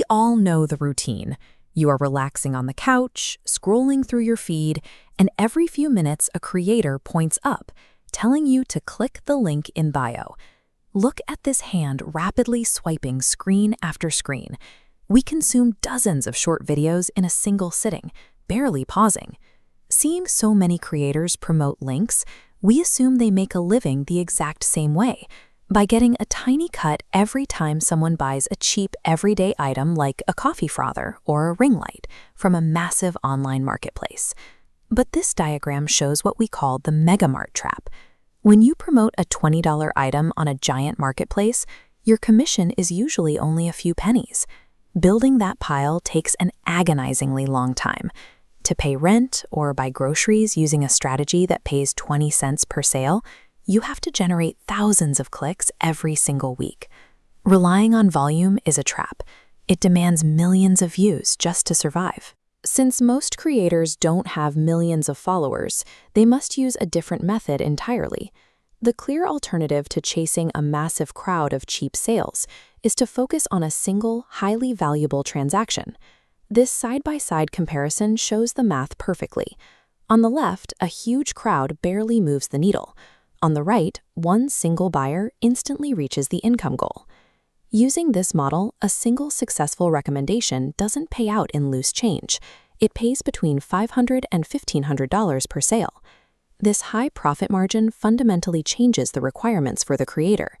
all know the routine. You are relaxing on the couch, scrolling through your feed, and every few minutes a creator points up, telling you to click the link in bio. Look at this hand rapidly swiping screen after screen. We consume dozens of short videos in a single sitting, barely pausing. Seeing so many creators promote links, we assume they make a living the exact same way, by getting a tiny cut every time someone buys a cheap everyday item like a coffee frother or a ring light from a massive online marketplace. But this diagram shows what we call the megamart trap. When you promote a $20 item on a giant marketplace, your commission is usually only a few pennies. Building that pile takes an agonizingly long time. To pay rent or buy groceries using a strategy that pays 20 cents per sale, you have to generate thousands of clicks every single week. Relying on volume is a trap. It demands millions of views just to survive. Since most creators don't have millions of followers, they must use a different method entirely. The clear alternative to chasing a massive crowd of cheap sales is to focus on a single, highly valuable transaction. This side-by-side comparison shows the math perfectly. On the left, a huge crowd barely moves the needle. On the right, one single buyer instantly reaches the income goal. Using this model, a single successful recommendation doesn't pay out in loose change. It pays between $500 and $1,500 per sale. This high profit margin fundamentally changes the requirements for the creator.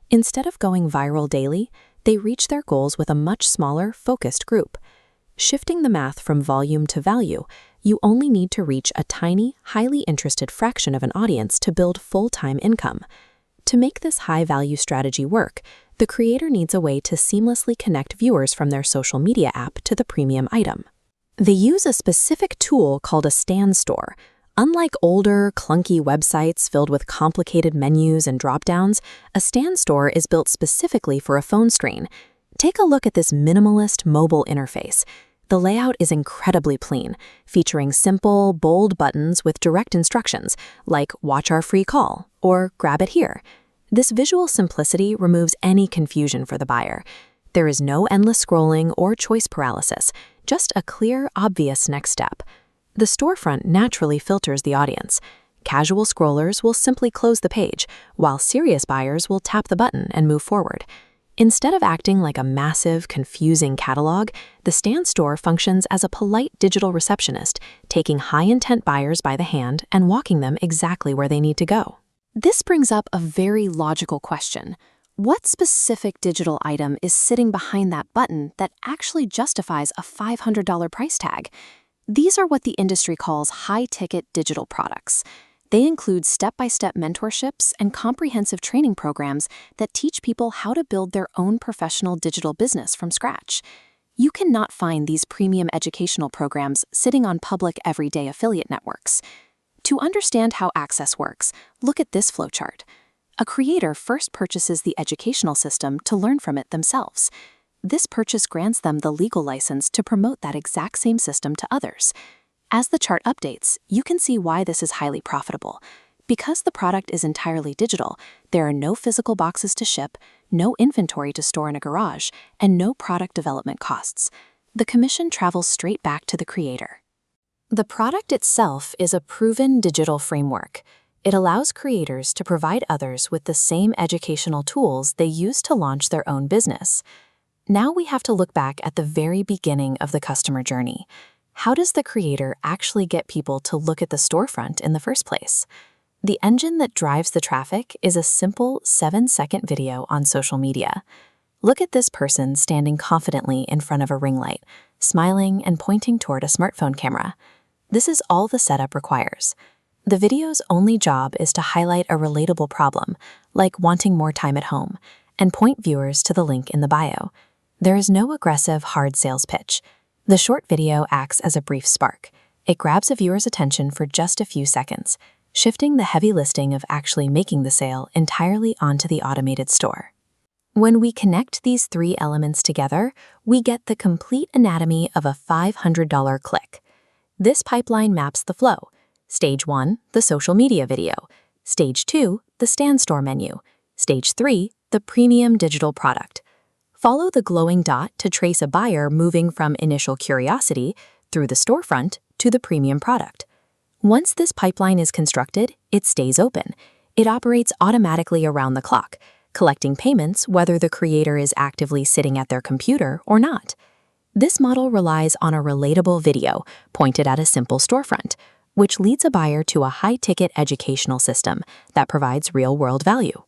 Instead of going viral daily, they reach their goals with a much smaller, focused group. Shifting the math from volume to value, you only need to reach a tiny, highly interested fraction of an audience to build full-time income. To make this high-value strategy work, the creator needs a way to seamlessly connect viewers from their social media app to the premium item. They use a specific tool called a stand store. Unlike older, clunky websites filled with complicated menus and drop-downs, a stand store is built specifically for a phone screen. Take a look at this minimalist mobile interface. The layout is incredibly clean, featuring simple, bold buttons with direct instructions, like "Watch our free call" or "Grab it here." This visual simplicity removes any confusion for the buyer. There is no endless scrolling or choice paralysis, just a clear, obvious next step. The storefront naturally filters the audience. Casual scrollers will simply close the page, while serious buyers will tap the button and move forward. Instead of acting like a massive, confusing catalog, the stand store functions as a polite digital receptionist, taking high-intent buyers by the hand and walking them exactly where they need to go. This brings up a very logical question. What specific digital item is sitting behind that button that actually justifies a $500 price tag? These are what the industry calls high-ticket digital products. They include step-by-step mentorships and comprehensive training programs that teach people how to build their own professional digital business from scratch. You cannot find these premium educational programs sitting on public everyday affiliate networks. To understand how access works, look at this flowchart. A creator first purchases the educational system to learn from it themselves. This purchase grants them the legal license to promote that exact same system to others. As the chart updates, you can see why this is highly profitable. Because the product is entirely digital, there are no physical boxes to ship, no inventory to store in a garage, and no product development costs. The commission travels straight back to the creator. The product itself is a proven digital framework. It allows creators to provide others with the same educational tools they use to launch their own business. Now we have to look back at the very beginning of the customer journey. How does the creator actually get people to look at the storefront in the first place? The engine that drives the traffic is a simple 7-second video on social media. Look at this person standing confidently in front of a ring light, smiling and pointing toward a smartphone camera. This is all the setup requires. The video's only job is to highlight a relatable problem, like wanting more time at home, and point viewers to the link in the bio. There is no aggressive, hard sales pitch. The short video acts as a brief spark. It grabs a viewer's attention for just a few seconds, shifting the heavy lifting of actually making the sale entirely onto the automated store. When we connect these three elements together, we get the complete anatomy of a $500 click. This pipeline maps the flow. Stage 1, the social media video. Stage 2, the stand store menu. Stage 3, the premium digital product. Follow the glowing dot to trace a buyer moving from initial curiosity through the storefront to the premium product. Once this pipeline is constructed, it stays open. It operates automatically around the clock, collecting payments whether the creator is actively sitting at their computer or not. This model relies on a relatable video pointed at a simple storefront, which leads a buyer to a high-ticket educational system that provides real-world value.